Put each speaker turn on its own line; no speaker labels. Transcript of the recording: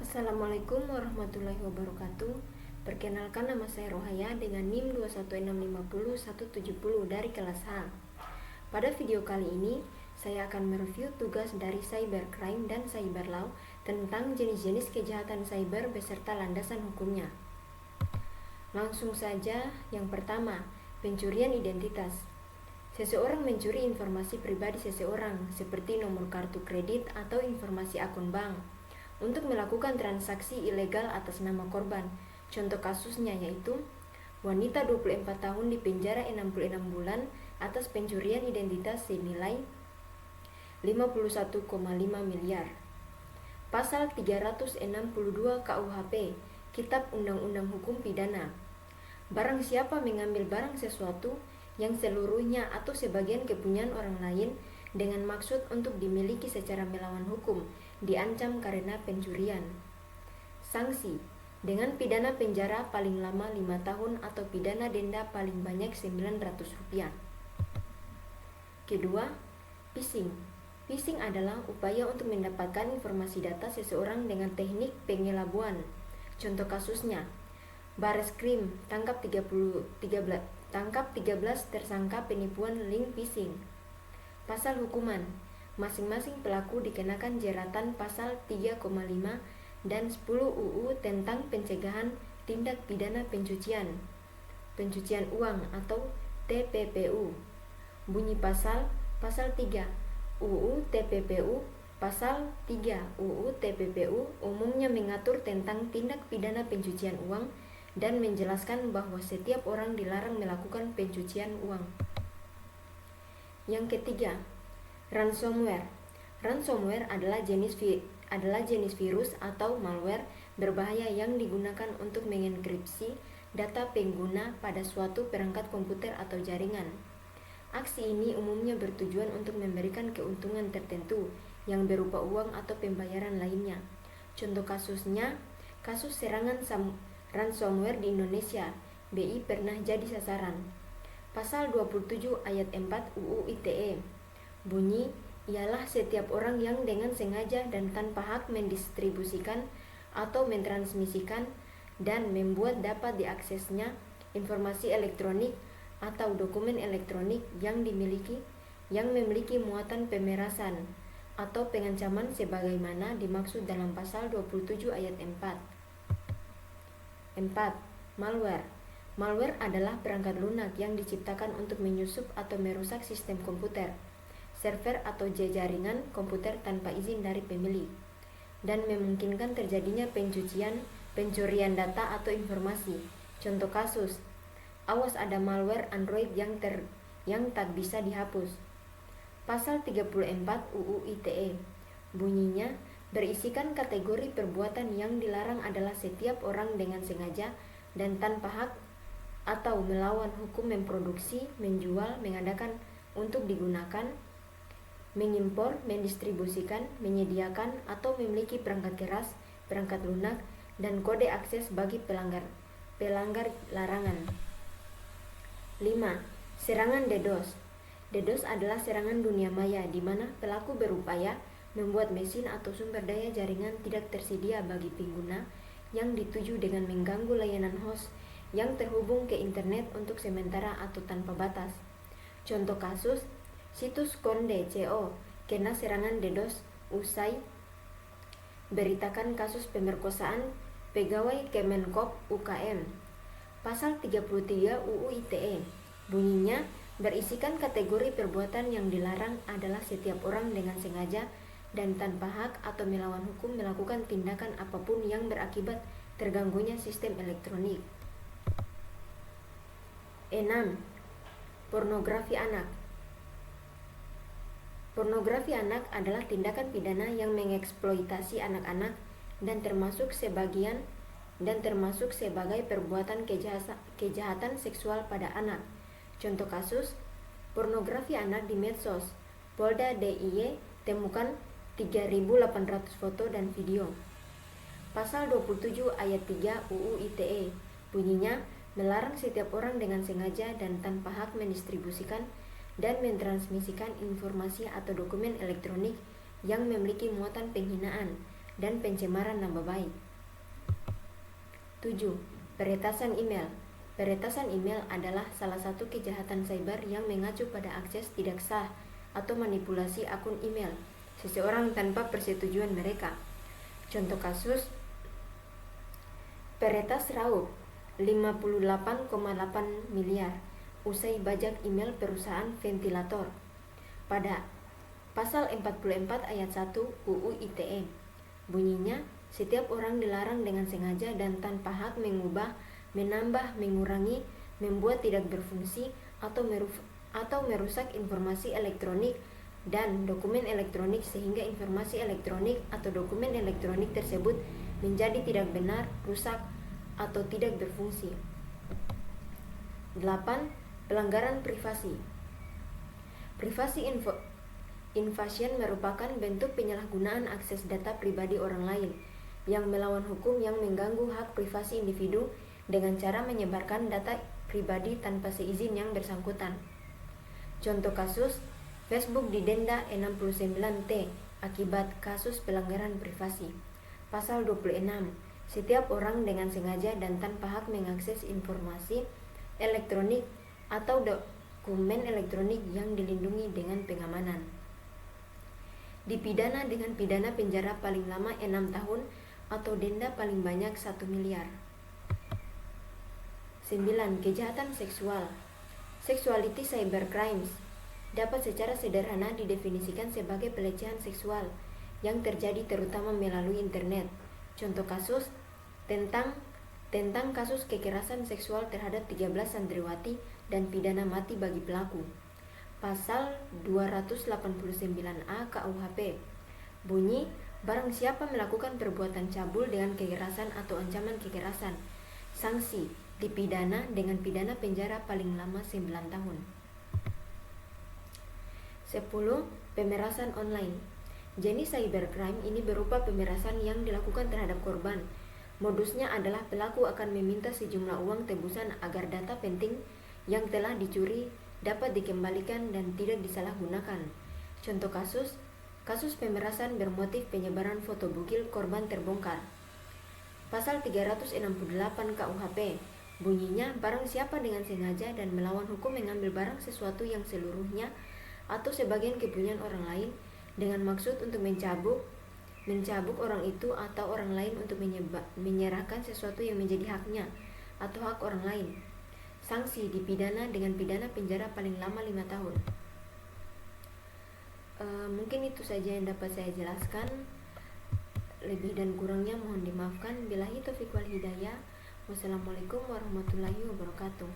Assalamualaikum warahmatullahi wabarakatuh. Perkenalkan, nama saya Rohaya dengan NIM 21650-170 dari kelas H. Pada video kali ini, saya akan mereview tugas dari Cybercrime dan Cyber Law tentang jenis-jenis kejahatan cyber beserta landasan hukumnya. Langsung saja, yang pertama, pencurian identitas. Seseorang mencuri informasi pribadi seseorang, seperti nomor kartu kredit atau informasi akun bank, untuk melakukan transaksi ilegal atas nama korban. Contoh kasusnya yaitu wanita 24 tahun dipenjara 66 bulan atas pencurian identitas senilai 51,5 miliar. Pasal 362 KUHP, Kitab Undang-Undang Hukum Pidana. Barang siapa mengambil barang sesuatu yang seluruhnya atau sebagian kepunyaan orang lain dengan maksud untuk dimiliki secara melawan hukum, diancam karena pencurian. Sanksi dengan pidana penjara paling lama 5 tahun atau pidana denda paling banyak Rp900. Kedua, phishing. Phishing adalah upaya untuk mendapatkan informasi data seseorang dengan teknik pengelabuan. Contoh kasusnya, Bareskrim tangkap 13 tersangka penipuan link phishing. Pasal hukuman, masing-masing pelaku dikenakan jeratan pasal 3,5 dan 10 UU tentang pencegahan tindak pidana pencucian uang atau TPPU. Bunyi pasal 3 UU TPPU. Pasal 3 UU TPPU umumnya mengatur tentang tindak pidana pencucian uang dan menjelaskan bahwa setiap orang dilarang melakukan pencucian uang. Yang ketiga, ransomware. Ransomware adalah jenis virus atau malware berbahaya yang digunakan untuk mengenkripsi data pengguna pada suatu perangkat komputer atau jaringan. Aksi ini umumnya bertujuan untuk memberikan keuntungan tertentu yang berupa uang atau pembayaran lainnya. Contoh kasusnya, kasus serangan ransomware di Indonesia, BI pernah jadi sasaran. Pasal 27 ayat 4 UU ITE. Bunyi, ialah setiap orang yang dengan sengaja dan tanpa hak mendistribusikan atau mentransmisikan dan membuat dapat diaksesnya informasi elektronik atau dokumen elektronik yang memiliki muatan pemerasan atau pengancaman sebagaimana dimaksud dalam pasal 27 ayat 4. 4. Malware. Malware adalah perangkat lunak yang diciptakan untuk menyusup atau merusak sistem komputer, server atau jaringan komputer tanpa izin dari pemilik, dan memungkinkan terjadinya pencurian data atau informasi. Contoh kasus, awas ada malware Android yang tak bisa dihapus. Pasal 34 UU ITE. Bunyinya, berisikan kategori perbuatan yang dilarang adalah setiap orang dengan sengaja dan tanpa hak atau melawan hukum memproduksi, menjual, mengadakan untuk digunakan, mengimpor, mendistribusikan, menyediakan, atau memiliki perangkat keras, perangkat lunak, dan kode akses bagi pelanggar larangan. 5. Serangan DDoS. DDoS adalah serangan dunia maya di mana pelaku berupaya membuat mesin atau sumber daya jaringan tidak tersedia bagi pengguna yang dituju dengan mengganggu layanan host yang terhubung ke internet untuk sementara atau tanpa batas. Contoh kasus, situs Konde.co kena serangan DDoS usai beritakan kasus pemerkosaan pegawai Kemenkop UKM. Pasal 33 UU ITE. Bunyinya, berisikan kategori perbuatan yang dilarang adalah setiap orang dengan sengaja dan tanpa hak atau melawan hukum melakukan tindakan apapun yang berakibat terganggunya sistem elektronik. 6. Pornografi anak. Pornografi anak adalah tindakan pidana yang mengeksploitasi anak-anak dan termasuk sebagai perbuatan kejahatan seksual pada anak. Contoh kasus, pornografi anak di medsos. Polda DIY temukan 3.800 foto dan video. Pasal 27 ayat 3 UU ITE. Bunyinya, melarang setiap orang dengan sengaja dan tanpa hak mendistribusikan dan mentransmisikan informasi atau dokumen elektronik yang memiliki muatan penghinaan, dan pencemaran nama baik. 7. Peretasan email. Peretasan email adalah salah satu kejahatan cyber yang mengacu pada akses tidak sah atau manipulasi akun email seseorang tanpa persetujuan mereka. Contoh kasus: peretas raup 58,8 miliar usai bajak email perusahaan ventilator. Pada pasal 44 ayat 1 UU ITE, bunyinya setiap orang dilarang dengan sengaja dan tanpa hak mengubah, menambah, mengurangi, membuat tidak berfungsi atau merusak informasi elektronik dan dokumen elektronik sehingga informasi elektronik atau dokumen elektronik tersebut menjadi tidak benar, rusak, atau tidak berfungsi. 8. Pelanggaran privasi. Privasi invasion merupakan bentuk penyalahgunaan akses data pribadi orang lain yang melawan hukum yang mengganggu hak privasi individu dengan cara menyebarkan data pribadi tanpa seizin yang bersangkutan. Contoh kasus: Facebook didenda 69T akibat kasus pelanggaran privasi. Pasal 26. Setiap orang dengan sengaja dan tanpa hak mengakses informasi elektronik atau dokumen elektronik yang dilindungi dengan pengamanan dipidana dengan pidana penjara paling lama 6 tahun atau denda paling banyak 1 miliar. 9. Kejahatan seksual. Sexuality cybercrimes dapat secara sederhana didefinisikan sebagai pelecehan seksual yang terjadi terutama melalui internet. Contoh kasus: tentang kasus kekerasan seksual terhadap 13 santriwati dan pidana mati bagi pelaku. Pasal 289A KUHP bunyi, barang siapa melakukan perbuatan cabul dengan kekerasan atau ancaman kekerasan, sanksi dipidana dengan pidana penjara paling lama 9 tahun. 10. Pemerasan online. Jenis cybercrime ini berupa pemerasan yang dilakukan terhadap korban. Modusnya adalah pelaku akan meminta sejumlah uang tebusan agar data penting yang telah dicuri dapat dikembalikan dan tidak disalahgunakan. Contoh kasus pemerasan bermotif penyebaran foto bugil korban terbongkar. Pasal 368 KUHP bunyinya, barang siapa dengan sengaja dan melawan hukum mengambil barang sesuatu yang seluruhnya atau sebagian kepunyaan orang lain dengan maksud untuk mencabuk orang itu atau orang lain untuk menyerahkan sesuatu yang menjadi haknya atau hak orang lain, sanksi dipidana dengan pidana penjara paling lama 5 tahun. Mungkin itu saja yang dapat saya jelaskan. Lebih dan kurangnya mohon dimaafkan. Billahi taufiq wal hidayah. Wassalamualaikum warahmatullahi wabarakatuh.